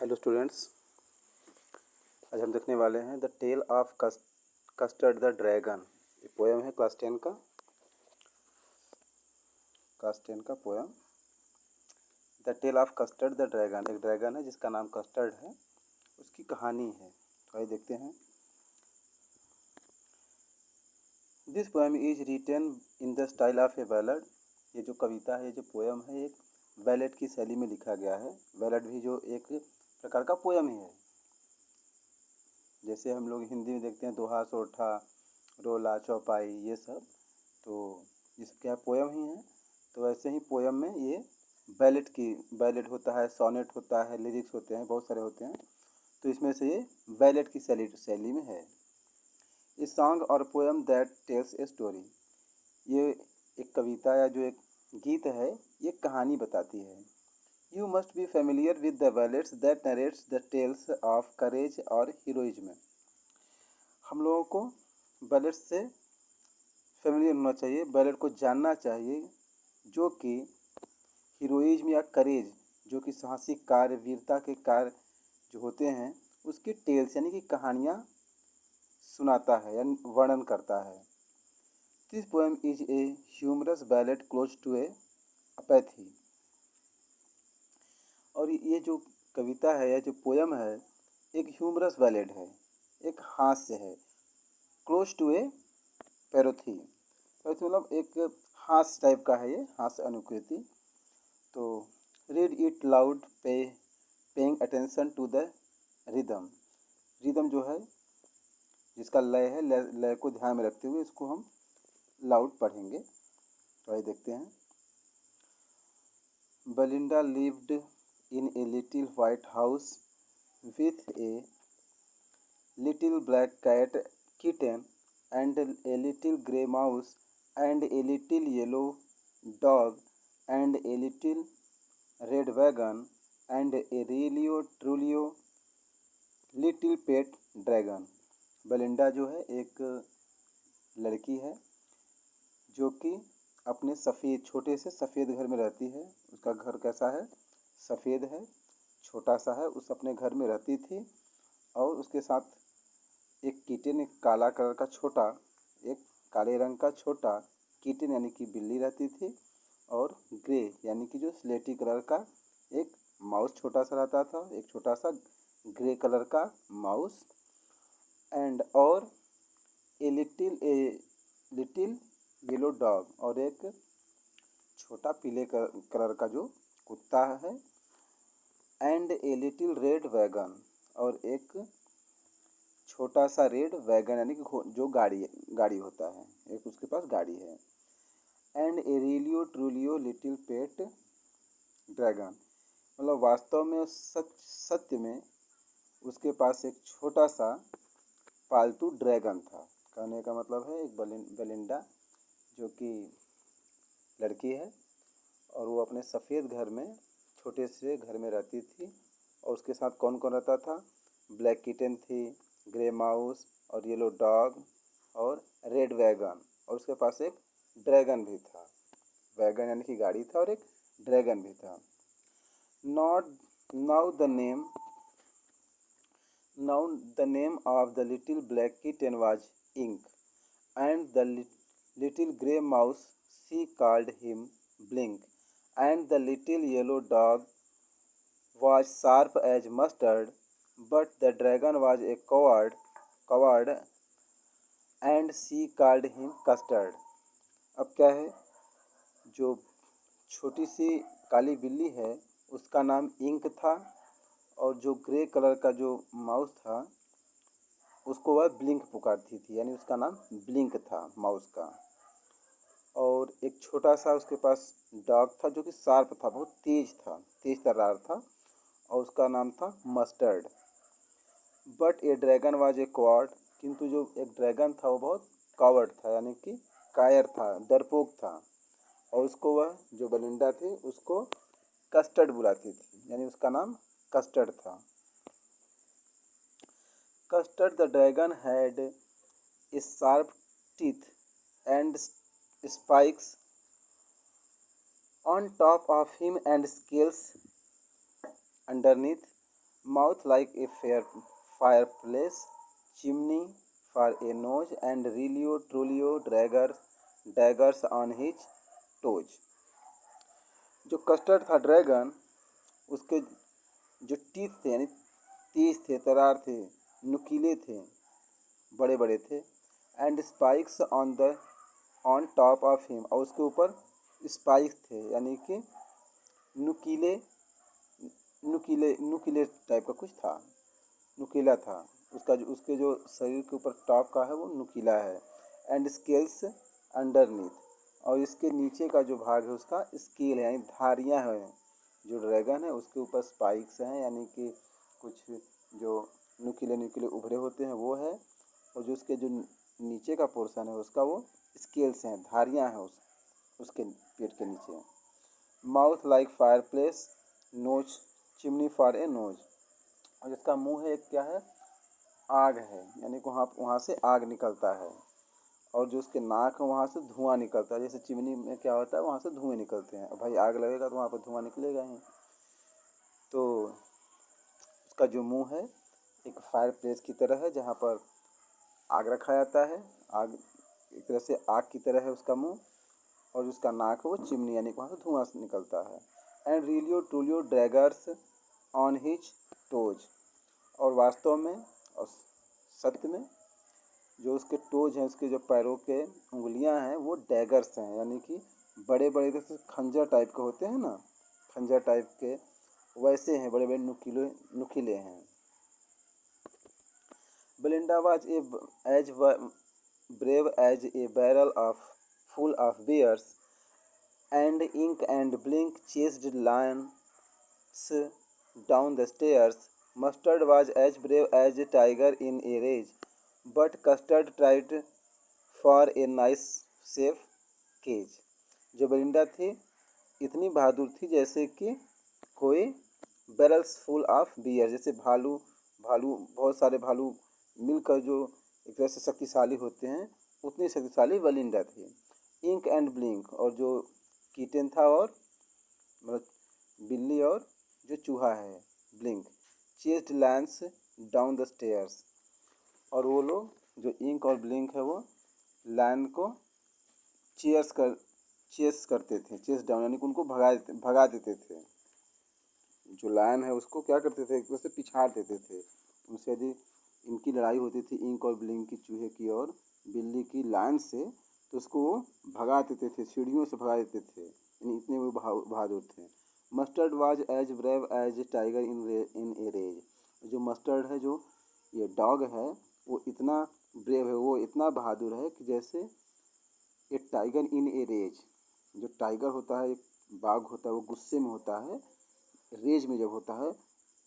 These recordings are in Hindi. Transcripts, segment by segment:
हेलो स्टूडेंट्स, आज हम देखने वाले हैं the tale of Custard the dragon. ये पोएम है क्लास 10 का poem the tale of Custard the dragon. एक ड्रैगन है जिसका नाम कस्टर्ड है, उसकी कहानी है। तो आइए देखते हैं। This poem is written in the style of a ballad. ये जो कविता है, ये जो पोएम है, एक बैलेड की शैली में लिखा गया है। बैलेड भी जो एक प्रकार का पोएम ही है। जैसे हम लोग हिंदी में देखते हैं दोहा, सोठा, रोला, चौपाई, ये सब, तो ये सब क्या पोएम ही है। तो वैसे ही पोएम में ये बैलेड होता है, सोनेट होता है, लिरिक्स होते हैं, बहुत सारे होते हैं। तो इसमें से ये बैलेड की शैली में है। ए सॉन्ग और poem that tells a story. ये एक कविता या जो एक गीत है, ये कहानी बताती है। You must be familiar with the ballads that narrates the tales of courage और हीरोइज्म। हम लोगों को बैलेड से फेमिलियर होना चाहिए, बैलेड को जानना चाहिए, जो कि हीरोइज्म या करेज, जो कि साहसिक कार्य, वीरता के कार्य जो होते हैं, उसकी टेल्स यानी कि कहानियाँ सुनाता है यानी वर्णन करता है। This poem is a humorous ballad close to a apathy. और ये जो कविता है या जो पोएम है, एक ह्यूमरस बैलेड है, एक हास्य है। क्लोज टू ए पैरोथी, पैरोथी मतलब एक हास्य टाइप का है, ये हास्य अनुकृति। तो read it loud, paying attention to the rhythm. Rhythm जो है, जिसका लय है, लय को ध्यान में रखते हुए इसको हम लाउड पढ़ेंगे। तो आइए देखते हैं। Belinda lived in a little white house with a little black cat kitten and a little grey mouse and a little yellow dog and a little red wagon and a really truly little pet dragon। Belinda जो है एक लड़की है जो कि अपने छोटे से सफ़ेद घर में रहती है। उसका घर कैसा है? सफ़ेद है, छोटा सा है। उस अपने घर में रहती थी और उसके साथ एक किटन, एक काला कलर का छोटा, एक काले रंग का छोटा किटन यानी कि बिल्ली रहती थी, और ग्रे यानी कि जो स्लेटी कलर का एक माउस छोटा सा रहता था, एक छोटा सा ग्रे कलर का माउस। एंड और ए लिटिल येलो डॉग, और एक छोटा पीले कलर का जो कुत्ता है। And a little red wagon, और एक छोटा सा रेड वैगन यानी कि जो गाड़ी होता है, एक उसके पास गाड़ी है। And A रियलियो ट्रूलियो little pet dragon, मतलब वास्तव में सत्य में उसके पास एक छोटा सा पालतू ड्रैगन था। कहने का मतलब है एक बेलिंडा जो कि लड़की है और वो अपने सफ़ेद घर में, छोटे से घर में रहती थी, और उसके साथ कौन कौन रहता था? ब्लैक किटन थी, ग्रे माउस और येलो डॉग और रेड वैगन, और उसके पास एक ड्रैगन भी था। वैगन यानी कि गाड़ी था और एक ड्रैगन भी था। Not now the name Now the name of the little black kitten was Ink, and the little grey mouse, she called him Blink, and the little yellow dog was sharp as mustard, but the dragon was a coward, and she called him Custard। अब क्या है? जो छोटी सी काली बिल्ली है, उसका नाम इंक था, और जो ग्रे कलर का जो माउस था, उसको वह ब्लिंक पुकारती थी, यानी उसका नाम ब्लिंक था माउस का। और एक छोटा सा उसके पास डॉग था जो कि शार्प था, बहुत तेज तर्रार था, और उसका नाम था mustard. But A dragon was a coward, किंतु जो एक ड्रैगन था वो बहुत कॉवर्ड था, यानी कि कायर था, डरपोक था, और उसको वह जो बेलिंडा थी उसको कस्टर्ड बुलाती थी, यानी उसका नाम कस्टर्ड था। Custard the dragon had sharp teeth and spikes on top of him and scales underneath. Mouth like a fireplace, chimney for a nose, and Relio Trulio daggers on his toes. जो कस्टर्ड था ड्रैगन, उसके जो टीथ थे यानी तेज थे, तरार थे, नुकीले थे, बड़े बड़े थे, and spikes on top of him, और उसके ऊपर स्पाइक्स थे यानी कि नुकीले नुकीले नुकीले टाइप का कुछ था, नुकीला था उसका, जो उसके जो शरीर के ऊपर टॉप का है वो नुकीला है। एंड स्केल्स अंडरनीथ, और इसके नीचे का जो भाग है उसका स्केल है यानी धारियाँ हैं। जो ड्रैगन है उसके ऊपर स्पाइक्स हैं यानी कि कुछ जो नुकीले नुकीले उभरे होते हैं वो है, और जो उसके जो नीचे का पोर्शन है उसका वो स्केल्स हैं, धारियाँ हैं उसके पेट के नीचे। Mouth like fireplace, nose chimney for a nose, और जिसका मुंह है एक क्या है, आग है यानी कि वहाँ वहाँ से आग निकलता है, और जो उसके नाक है वहाँ से धुआं निकलता है। जैसे चिमनी में क्या होता है, वहाँ से धुएं निकलते हैं, भाई आग लगेगा तो वहाँ पर धुआं निकलेगा ही। तो उसका जो मुंह है एक फायर प्लेस की तरह है जहाँ पर आग रखा जाता है, आग एक तरह से आग की तरह है उसका मुंह, और उसका नाक है वो चिमनी यानी वहाँ से धुआं निकलता है। And realio trulio daggers on his toes, और वास्तव में और सत्य में जो उसके टोज हैं, उसके जो पैरों के उंगलियां हैं वो डैगर्स हैं यानी कि बड़े बड़े जैसे खंजर टाइप के होते हैं ना, खंजर टाइप के वैसे हैं, बड़े बड़े नुकीले नुकीले हैं। Belinda was as brave as a barrel full of beers, and ink and blink chased lions down the stairs. Mustard was as brave as a tiger in a rage, but Custard tried for a nice safe cage. जो बेलिंडा थी इतनी बहादुर थी जैसे कि कोई बैरल्स फुल ऑफ बियर, जैसे भालू भालू बहुत सारे भालू मिलकर जो एक तरह से शक्तिशाली होते हैं, उतनी शक्तिशाली बेलिंडा थी। इंक एंड ब्लिंक, और जो कीटन था और मतलब बिल्ली और जो चूहा है blink, chased lens down the stairs, और वो लोग जो इंक और ब्लिंक है वो लायन को चेस करते थे, चेस डाउन यानी कि उनको भगा देते थे। जो लायन है उसको क्या करते थे, एक तरह से पिछाड़ देते थे। उनसे यदि इनकी लड़ाई होती थी इंक और ब्लिंक की, चूहे की और बिल्ली की लायन से, तो उसको वो भगा देते थे, सीढ़ियों से भगा देते थे, यानी इतने वो बहादुर थे। Mustard was as brave as a tiger in a rage, जो मस्टर्ड है, जो ये डॉग है, वो इतना ब्रेव है, वो इतना बहादुर है कि जैसे एक टाइगर इन ए रेज, जो टाइगर होता है, एक बाघ होता है, वो गुस्से में होता है, रेज में जब होता है,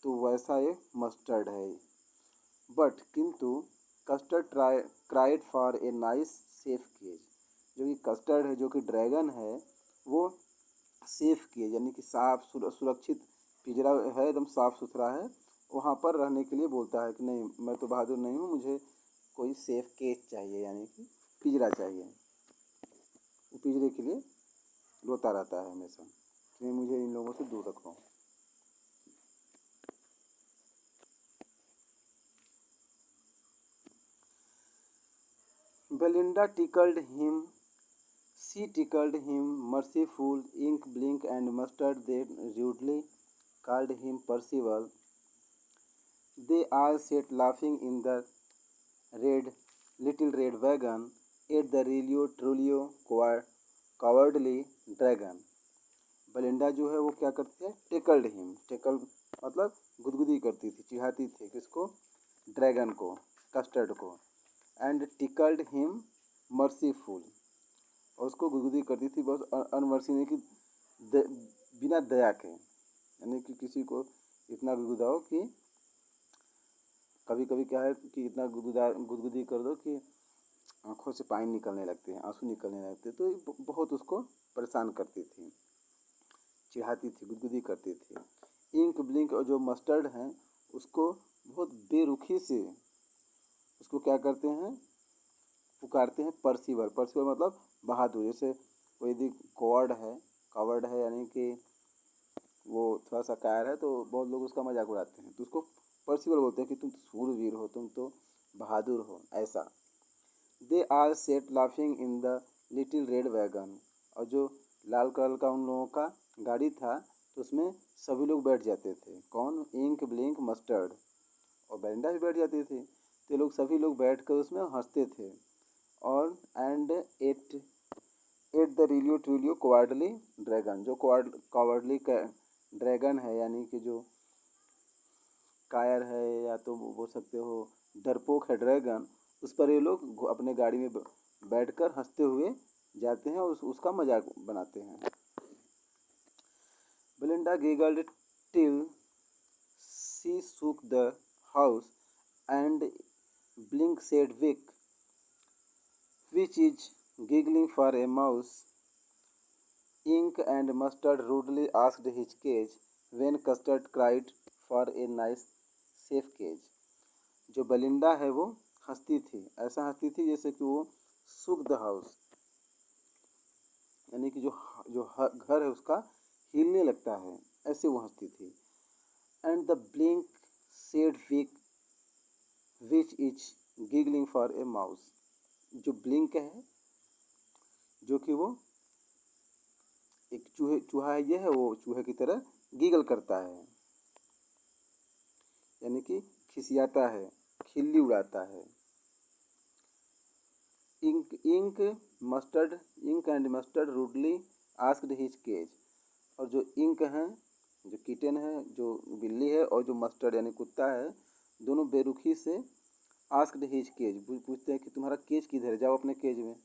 तो वैसा एक मस्टर्ड है। बट किंतु Custard cried for a nice safe cage, जो कि कस्टर्ड है, जो कि ड्रैगन है, वो सेफ केज यानी कि साफ सुरक्षित पिंजरा है, एकदम साफ सुथरा है, वहाँ पर रहने के लिए बोलता है कि नहीं मैं तो बहादुर नहीं हूँ, मुझे कोई सेफ केज चाहिए यानी कि पिंजरा चाहिए। वो पिंजरे के लिए रोता रहता है हमेशा कि मुझे इन लोगों से दूर रखो। Belinda tickled him, she tickled him, merciful, ink, blink, and mustard, they rudely called him Percival. They all sat laughing in the red, little red wagon at the Relio Trulio cowardly dragon. Belinda जो है वो क्या करती है, टिकल्ड हिम, टिकल मतलब गुदगुदी करती थी, चिढ़ाती थी किसको, ड्रैगन को, कस्टर्ड को। एंड टिकल्ड हिम मर्सीफुल, और उसको गुदगुदी करती थी बहुत अनमर्सी नहीं कि बिना दया के, यानी कि किसी को इतना गुदगुदाओ कि कभी कभी क्या है कि इतना गुदगुदी कर दो कि आंखों से पानी निकलने लगते हैं, आंसू निकलने लगते हैं, तो बहुत उसको परेशान करती थी, चिढ़ाती थी, गुदगुदी करती थी। इंक ब्लिंक और जो मस्टर्ड हैं उसको बहुत बेरुखी से उसको क्या करते हैं, पुकारते हैं परसिवर। परसिवर मतलब बहादुर। जैसे कोई यदि कॉवर्ड है यानी कि वो थोड़ा सा कायर है तो बहुत लोग उसका मजाक उड़ाते हैं, तो उसको पर्सिबल बोलते हैं कि तुम तो सूरवीर हो, तुम तो बहादुर हो, ऐसा। They are set laughing in the little red wagon, और जो लाल कलर का उन लोगों का गाड़ी था तो उसमें सभी लोग बैठ जाते थे। कौन? इंक, ब्लिंक, मस्टर्ड और बेलिंडा भी बैठ जाती थी। तो ये लोग सभी लोग बैठ कर उसमें हंसते थे। और and at at the realio trulio cowardly dragon, जो कॉवर्डली ड्रैगन है, यानी कि जो कायर है, या तो बोल सकते हो डरपोक है ड्रैगन, उस पर ये लोग अपने गाड़ी में बैठकर हंसते हुए जाते हैं और उसका मजाक बनाते हैं। Belinda giggled till she shook the house, and Blink said, Vic, which is giggling for a mouse. Ink and Mustard rudely asked his cage, when Custard cried for a nice safe cage. जो बेलिंडा है वो हंसती थी, ऐसा हंसती थी जैसे कि वो सुक द हाउस, यानी कि जो जो घर है उसका हिलने लगता है, ऐसे वो हंसती थी। And the Blink said week which is giggling for a mouse, जो ब्लिंक है, जो कि वो एक चूहा है, ये है, वो चूहे की तरह गीगल करता है, यानी कि खिसियाता है, खिल्ली उड़ाता है। Ink and Mustard rudely asked his cage, और जो इंक है, जो किटन है, जो बिल्ली है, और जो मस्टर्ड यानी कुत्ता है, दोनों बेरुखी से आस्क्ड हिज केज, पूछते हैं कि तुम्हारा केज किधर है, जाओ अपने केज में,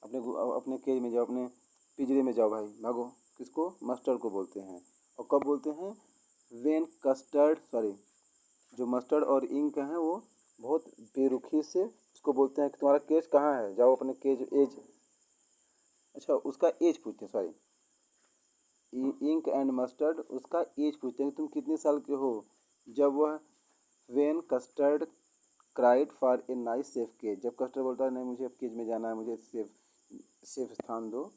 अपने केज में जाओ, अपने पिंजरे में जाओ भाई, भागो। किसको? मस्टर्ड को बोलते हैं। और कब बोलते हैं? जो मस्टर्ड और इंक हैं वो बहुत बेरुखी से उसको बोलते हैं कि तुम्हारा केज कहाँ है, जाओ अपने केज एज, अच्छा उसका एज पूछते हैं, इंक एंड मस्टर्ड उसका एज पूछते हैं कि तुम कितने साल के हो। जब वह when Custard cried for a nice safe cage, जब कस्टर्ड बोलता है नहीं मुझे अब केज में जाना है, मुझे सेफ स्थान दो,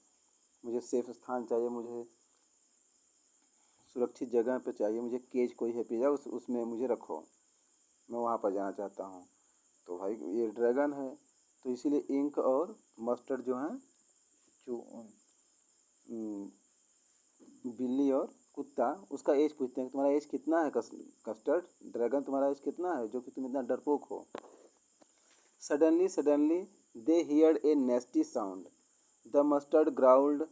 मुझे सेफ स्थान चाहिए, मुझे सुरक्षित जगह पे चाहिए, मुझे केज कोई है पिज़्ज़ा उसमें मुझे रखो, मैं वहाँ पर जाना चाहता हूँ। तो भाई ये ड्रैगन है, तो इसीलिए इंक और मस्टर्ड जो हैं, जो बिल्ली और कुत्ता, उसका एज पूछते हैं कि तुम्हारा एज कितना है कस्टर्ड, ड्रैगन तुम्हारा एज कितना है, जो कि तुम इतना डरपोक हो। Suddenly, they heard a nasty sound. The mustard growled,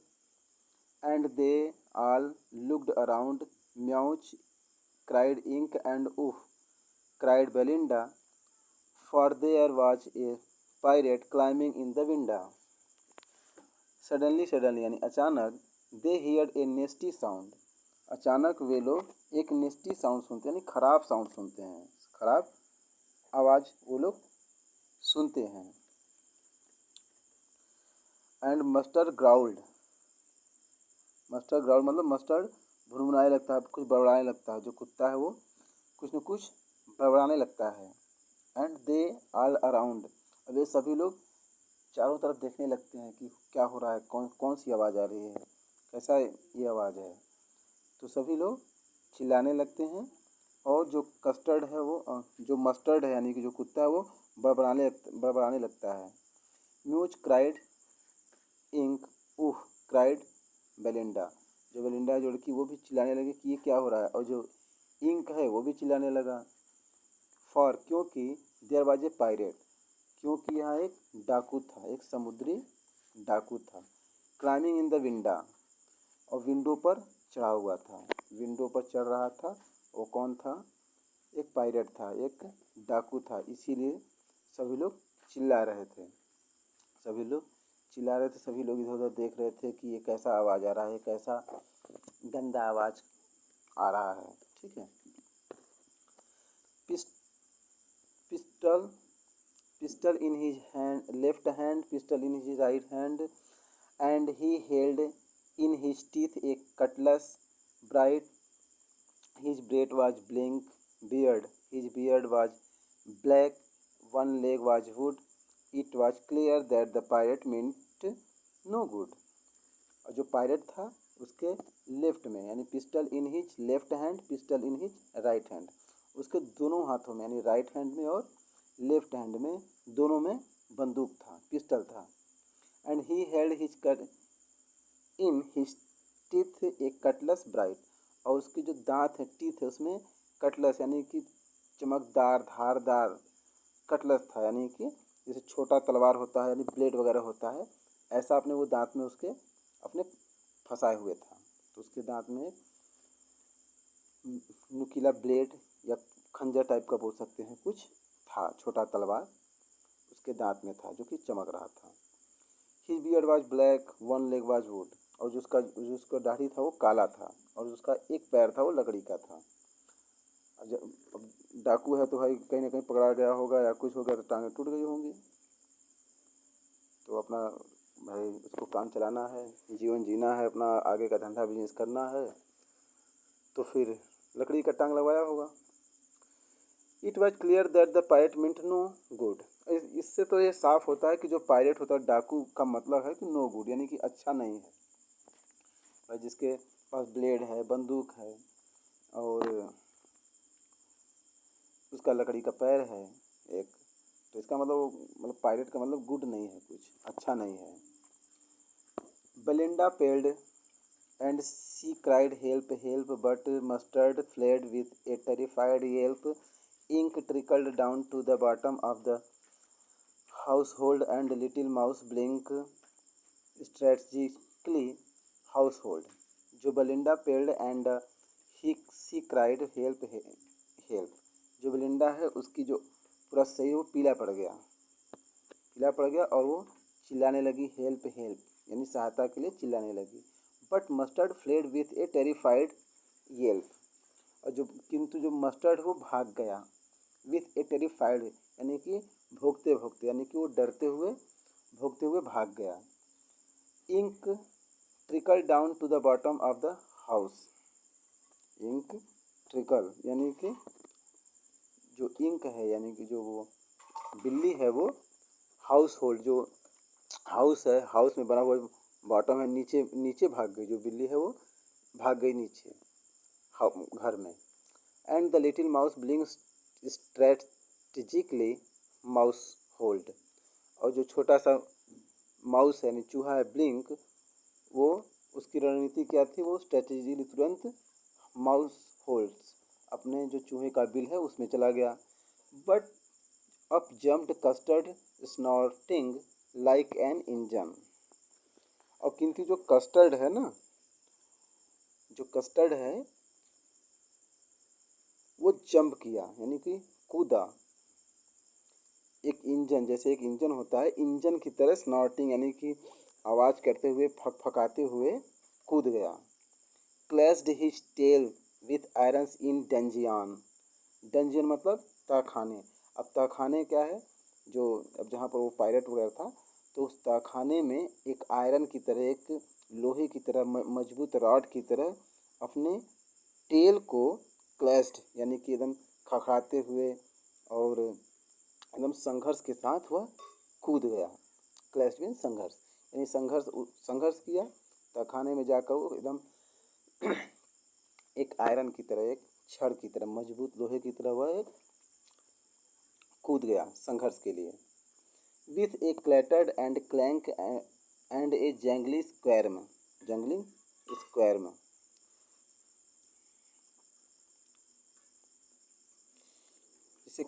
and they all looked around. Mouch, cried Ink, and oof, cried Belinda, for there was a pirate climbing in the window. Suddenly यानी अचानक, they heard a nasty sound. अचानक वे लोग एक नेस्टी साउंड सुनते हैं, यानी खराब साउंड सुनते हैं, खराब आवाज़ वो लोग सुनते हैं। एंड मस्टर्ड ग्राउल्ड मतलब मस्टर्ड भुनभुनाने लगता है, कुछ बड़बड़ाने लगता है, जो कुत्ता है वो कुछ न कुछ बड़बड़ाने लगता है। एंड दे ऑल अराउंड, अब ये सभी लोग चारों तरफ देखने लगते हैं कि क्या हो रहा है, कौन कौन सी आवाज़ आ रही है, कैसा ये आवाज़ है। तो सभी लोग चिल्लाने लगते हैं, और जो कस्टर्ड है वो जो मस्टर्ड है यानी कि जो कुत्ता है वो बड़बड़ाने लगता है। म्यूज क्राइड इंक, उह क्राइड बेलिंडा, जो बेलिंडा है जो लड़की, वो भी चिल्लाने लगी कि ये क्या हो रहा है, और जो इंक है वो भी चिल्लाने लगा। फॉर, क्योंकि देयर वाज ए पायरेट, क्योंकि यहाँ एक डाकू था, एक समुद्री डाकू था। क्लाइंबिंग इन द विंडा, और विंडो पर चढ़ा हुआ था, विंडो पर चढ़ रहा था। वो कौन था? एक पायरेट था, एक डाकू था, इसीलिए सभी लोग चिल्ला रहे थे, सभी लोग चिल्ला रहे थे, सभी लोग इधर उधर देख रहे थे कि ये कैसा आवाज़ आ रहा है, कैसा गंदा आवाज़ आ रहा है। ठीक है। Pistol pistol in his hand, left hand, pistol in his right hand, and he held in his teeth A cutlets bright, his bread was black beard, his beard was black, one leg was wood, it was clear that the pirate meant no good. और जो पायरेट था उसके लेफ्ट में, यानी pistol in his left hand, pistol in his right hand. उसके दोनों हाथों में, यानी राइट हैंड में और लेफ्ट हैंड में, दोनों में बंदूक था, पिस्टल था। And he held his cut in his teeth A cutlets bright, और उसके जो दांत है, टीथ है, उसमें कटलस यानी कि चमकदार धारदार कटलस था, यानी कि जैसे छोटा तलवार होता है, यानी ब्लेड वगैरह होता है, ऐसा अपने वो दांत में उसके अपने फंसाए हुए था। तो उसके दांत में नुकीला ब्लेड या खंजर टाइप का बोल सकते हैं, कुछ था, छोटा तलवार उसके दांत में था जो कि चमक रहा था। His beard was black, one leg was would, और जो उसका दाढ़ी था वो काला था, और उसका एक पैर था वो लकड़ी का था। अब डाकू है तो भाई कहीं ना कहीं पकड़ा गया होगा या कुछ हो गया तो टांगें टूट गई होंगी। तो अपना भाई उसको काम चलाना है, जीवन जीना है, अपना आगे का धंधा बिजनेस करना है, तो फिर लकड़ी का टांग लगवाया होगा। It was clear that the pirate meant no good. इससे तो ये साफ होता है कि जो पायरेट होता है, डाकू का मतलब है कि नो गुड, यानी कि अच्छा नहीं है। भाई जिसके पास ब्लेड है, बंदूक है, और उसका लकड़ी का पैर है एक, तो इसका मतलब पायरेट का मतलब गुड नहीं है, कुछ अच्छा नहीं है। Belinda पेल्ड and she cried help help, but mustard fled with A terrified Yelp. Ink trickled down to the bottom of the household, and little mouse blinked strategically. Household. जो Belinda पेल्ड and she cried help help, जो बेलिंडा है उसकी जो पूरा शरीर वो पीला पड़ गया और वो चिल्लाने लगी हेल्प हेल्प, यानी सहायता के लिए चिल्लाने लगी। But mustard fled with A terrified Yelp, और किंतु जो मस्टर्ड वो भाग गया, विथ ए टेरिफाइड यानी कि भोगते भोगते, यानी कि वो डरते हुए भोगते हुए भाग गया। Ink trickle down to the bottom of the house. Ink trickle यानी कि जो इंक है, यानी कि जो वो बिल्ली है, वो हाउस होल्ड जो हाउस है, हाउस में बना हुआ बॉटम है, नीचे नीचे भाग गई, जो बिल्ली है वो भाग गई नीचे घर में। And the little mouse blinks strategically mouse hold, और जो छोटा सा माउस है, यानी चूहा है, ब्लिंक, वो उसकी रणनीति क्या थी, वो स्ट्रेटजिकली तुरंत माउस होल्ड्स अपने जो चूहे का बिल है उसमें चला गया। But up jumped Custard snorting like an engine, और किंतु जो कस्टर्ड है ना, जो कस्टर्ड है वो जंप किया, यानी कि कूदा, एक इंजन, जैसे एक इंजन होता है, इंजन की तरह स्नॉर्टिंग यानी कि आवाज़ करते हुए, फकफकाते हुए कूद गया। Clashed his tail with irons in dungeon, dungeon मतलब तहखाने। अब तहखाने क्या है, जो अब जहाँ पर वो पायरेट वगैरह था, तो उस तहखाने में एक आयरन की तरह, एक लोहे की तरह, मजबूत रॉड की तरह अपने टेल को क्लैश्ड यानी कि एकदम खखड़ाते हुए और एकदम संघर्ष के साथ वह कूद गया। क्लैश्ड मीन संघर्ष, यानी संघर्ष किया, तहखाने में जाकर वो एकदम एक आयरन की तरह, एक छड़ की तरह, मजबूत लोहे की तरह वह कूद गया संघर्ष के लिए। With a clattered and clank and a jangly squirm, jungling स्क्वायर्म, इसे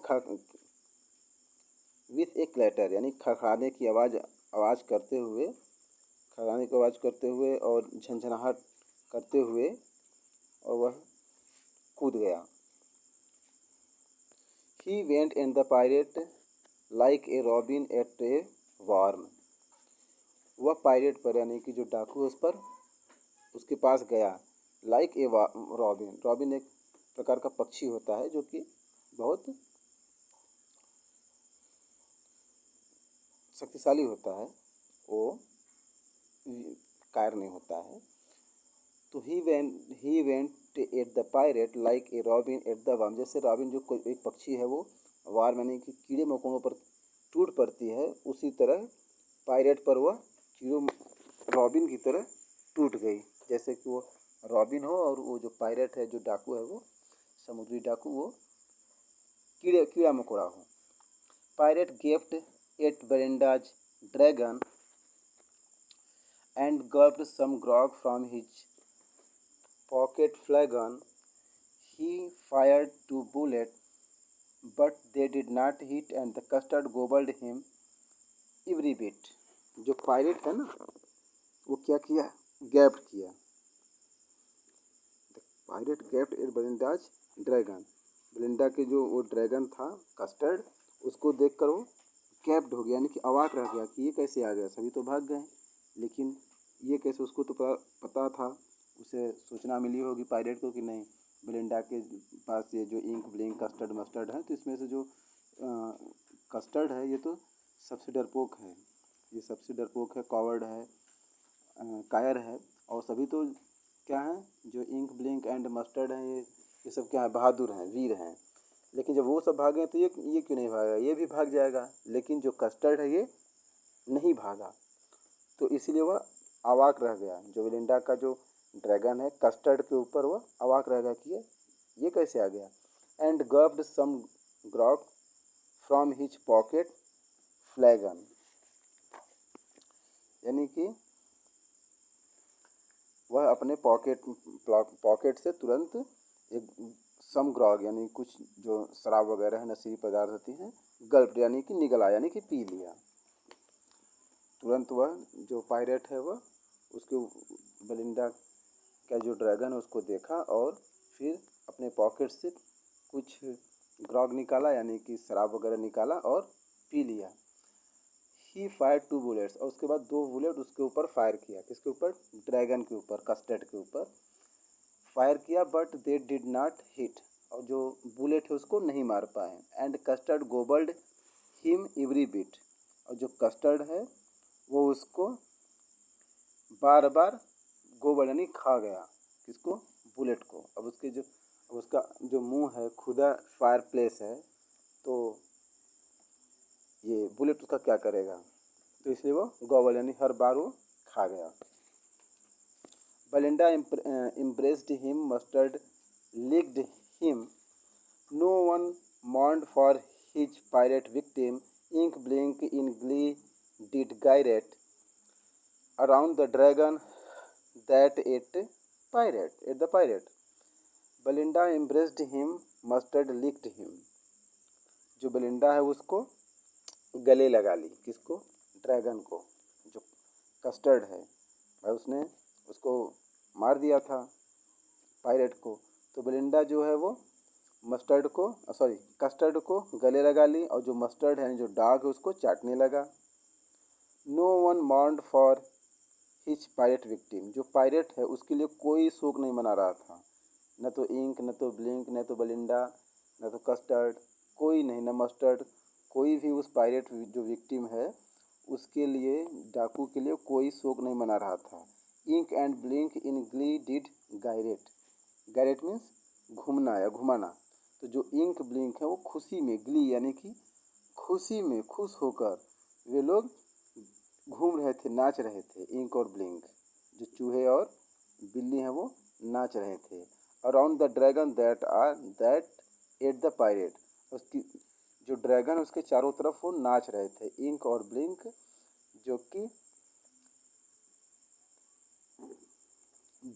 विथ ए क्लैटर यानी खड़खड़ाने की आवाज़ करते हुए, खड़खड़ाने की आवाज़ करते हुए और झंझनाहट करते हुए, और वह कूद गया। He went in the pirate like a robin at a worm, वह पायरेट पर यानी कि जो डाकू है उस पर, उसके पास गया, लाइक ए रॉबिन, रॉबिन एक प्रकार का पक्षी होता है जो कि बहुत शक्तिशाली होता है, वो कायर नहीं होता है। तो he went at the pirate like a robin at the worm, जैसे रॉबिन जो कोई एक पक्षी है वो वार्म यानी कि कीड़े मकोड़ों पर टूट पड़ती है, उसी तरह पायरेट पर वह रॉबिन की तरह टूट गई। जैसे कि वो रॉबिन हो और वो जो पायरेट है, जो डाकू है, वो समुद्री डाकू, वो कीड़ा मकोड़ा हो। Pirate gaped at Belinda's dragon and gulped some grog from his pocket flagon. He fired 2 bullets, but they did not hit, and the custard gobbled him every bit. जो पायरेट है ना, वो क्या किया, गैप्ड किया। Pirate gaped at Belinda's dragon, Belinda के जो वो ड्रैगन था कस्टर्ड, उसको देखकर वो गैप्ड हो गया, यानी कि अवाक रह गया कि ये कैसे आ गया। सभी तो भाग गए, लेकिन ये कैसे, उसको तो पता था, उसे सूचना मिली होगी पायरेट को कि नहीं, बेलिंडा के पास ये जो इंक ब्लिंक कस्टर्ड मस्टर्ड है, तो इसमें से जो कस्टर्ड है ये तो सबसे डरपोक है, ये सबसे डरपोक है, कॉवर्ड है, कायर है, और सभी तो क्या है, जो इंक ब्लिंक एंड मस्टर्ड हैं, ये सब क्या है, बहादुर हैं, वीर हैं। लेकिन जब वो सब भागे तो ये क्यों नहीं भागा, ये भी भाग जाएगा। लेकिन जो कस्टर्ड है ये नहीं भागा, तो इसीलिए वह अवाक रह गया। जो बेलिंडा का जो ड्रैगन है कस्टर्ड के ऊपर, वह अवाक रह गया कि ये कैसे आ गया। And gulped some grog from his pocket flagon, यानी कि वह अपने पॉकेट से तुरंत एक सम ग्रॉग, यानी कुछ जो शराब वगैरह है, नशीली पदार्थ होती हैं, गल्प यानी कि निगला, यानी कि पी लिया। तुरंत वह जो पायरेट है वह उसके बेलिंडा का जो ड्रैगन है उसको देखा और फिर अपने पॉकेट से कुछ ग्रॉग निकाला, यानी कि शराब वगैरह निकाला और पी लिया। ही फायर 2 बुलेट्स, और उसके बाद 2 बुलेट उसके ऊपर फायर किया। किसके ऊपर, ड्रैगन के ऊपर, कस्टर्ड के ऊपर फायर किया, but they did not hit, और जो बुलेट है उसको नहीं मार पाए। And Custard gobbled him every bit, और जो कस्टर्ड है वो उसको बार बार गोबल यानी खा गया। किसको, बुलेट को। अब उसका जो मुंह है खुदा फायर प्लेस है, तो ये बुलेट उसका क्या करेगा, तो इसलिए वो गोबल यानी हर बार वो खा गया। Belinda embraced him, mustard licked him. No one mourned for his pirate victim. Ink blinked in glee did gyrate around the dragon that ate the pirate. Belinda embraced him, mustard licked him. जो बेलिंडा है उसको गले लगा ली। किसको, ड्रैगन को, जो कस्टर्ड है भाई, उसने उसको मार दिया था पायरेट को। तो बेलिंडा जो है वो कस्टर्ड को गले लगा ली, और जो मस्टर्ड है जो डॉग है उसको चाटने लगा। No one mourned for his pirate victim, जो पायरेट है उसके लिए कोई शोक नहीं मना रहा था। न तो इंक, न तो ब्लिंक, न तो बेलिंडा, न तो कस्टर्ड, कोई नहीं, न मस्टर्ड, कोई भी उस पायरेट जो विक्टिम है उसके लिए, डाकू के लिए कोई शोक नहीं मना रहा था। Ink and Blink in glee did gyrate, gyrate means घूमना या घुमाना। तो जो इंक ब्लिंक है वो खुशी में, ग्ली यानी कि खुशी में, खुश होकर वे लोग घूम रहे थे, नाच रहे थे। इंक और ब्लिंक, जो चूहे और बिल्ली हैं वो नाच रहे थे। Around the dragon that at the pirate, उसकी जो ड्रैगन उसके चारों तरफ वो नाच रहे थे। इंक और ब्लिंक जो कि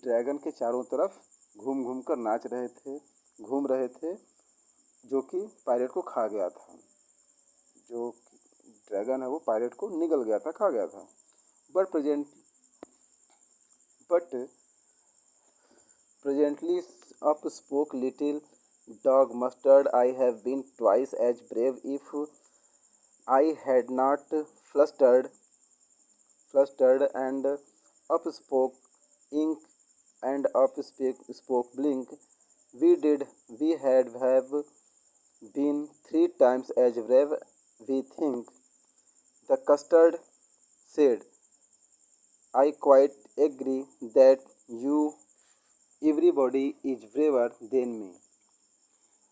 ड्रैगन के चारों तरफ घूम घूम कर नाच रहे थे, घूम रहे थे, जो कि पायरेट को खा गया था। जो ड्रैगन है वो पायरेट को निगल गया था, खा गया था। But presently up spoke little dog Mustard, I have been twice as brave if I had not flustered and up spoke ink and up spoke blink. We had have been 3 times as brave, we think. The custard said, I quite agree that you everybody is braver than me.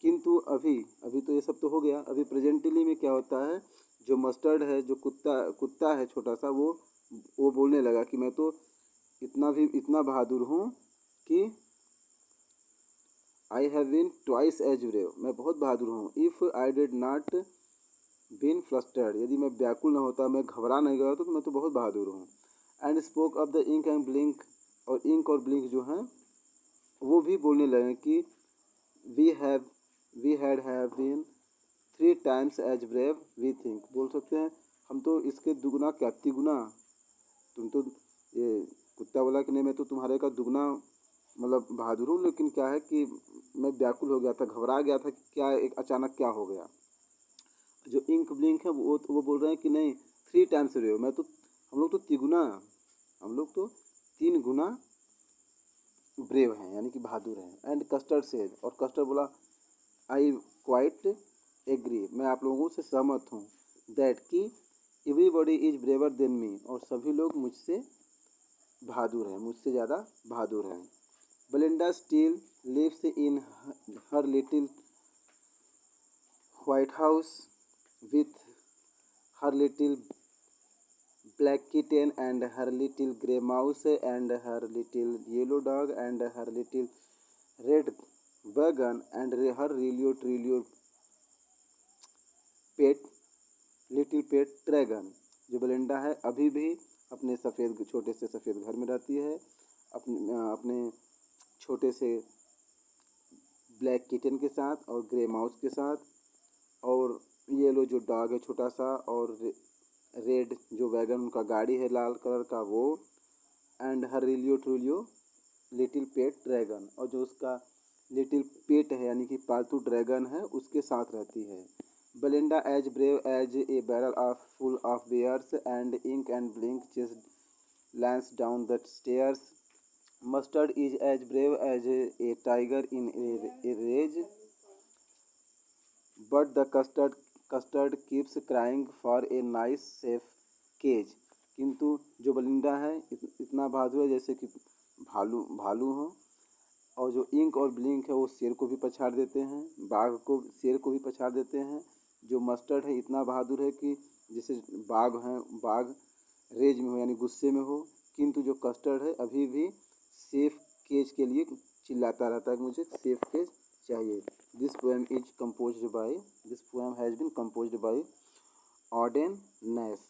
किंतु अभी अभी तो ये सब तो हो गया। अभी प्रेजेंटली में क्या होता है, जो मस्टर्ड है, जो कुत्ता है छोटा सा, वो बोलने लगा कि मैं तो इतना बहादुर हूँ कि I have been twice as brave, मैं बहुत बहादुर हूँ। If I did not been flustered, यदि मैं व्याकुल न होता, मैं घबरा नहीं गया तो मैं तो बहुत बहादुर हूँ। And spoke of the Ink and Blink, और इंक और ब्लिंक जो हैं वो भी बोलने लगे कि we have been 3 times as brave we think, बोल सकते हैं हम तो इसके दुगना क्या तिगुना, तुम तो ये कुत्ता बोला कि नहीं मैं तो तुम्हारे का दुगना मतलब बहादुर हूँ, लेकिन क्या है कि मैं व्याकुल हो गया था, घबरा गया था कि क्या एक अचानक क्या हो गया। जो इंक ब्लिंक है वो बोल रहे हैं कि नहीं 3 times रहे हो, मैं तो हम लोग तो 3 गुना ब्रेव हैं यानी कि बहादुर हैं। एंड कस्टर्ड सेज, और कस्टर्ड बोला आई क्वाइट एग्री, मैं आप लोगों से सहमत हूँ। दैट कि everybody is braver than me, और सभी लोग मुझसे बहादुर हैं, मुझसे ज़्यादा बहादुर हैं। Belinda still lives in her little white house with her little black kitten and her little grey mouse and her little yellow dog and her little red wagon and her trilio pet little pet dragon. जो बेलिंडा है अभी भी अपने छोटे से सफ़ेद घर में रहती है, अपने छोटे से ब्लैक किटन के साथ और ग्रे माउस के साथ, और येलो जो डॉग है छोटा सा, और रेड जो वैगन उनका गाड़ी है लाल कलर का वो, and her ट्रूलियो little pet dragon, और जो उसका लिटिल पेट है यानी कि पालतू ड्रैगन है उसके साथ रहती है। Belinda as brave as a barrel of full of bears and Ink and Blink chased lions down the stairs. Mustard is as brave as a tiger in a rage, but the Custard keeps crying for a nice safe cage. किंतु जो बेलिंडा है इतना बहादुर है जैसे कि भालू हो, और जो इंक और ब्लिंक है वो शेर को भी पछाड़ देते हैं, शेर को भी पछाड़ देते हैं। जो मस्टर्ड है इतना बहादुर है कि जैसे बाघ रेज में हो यानी गुस्से में हो, किंतु जो कस्टर्ड है अभी भी सेफ केज के लिए चिल्लाता रहता है कि मुझे सेफ केज चाहिए। This poem has been composed by Auden Nash।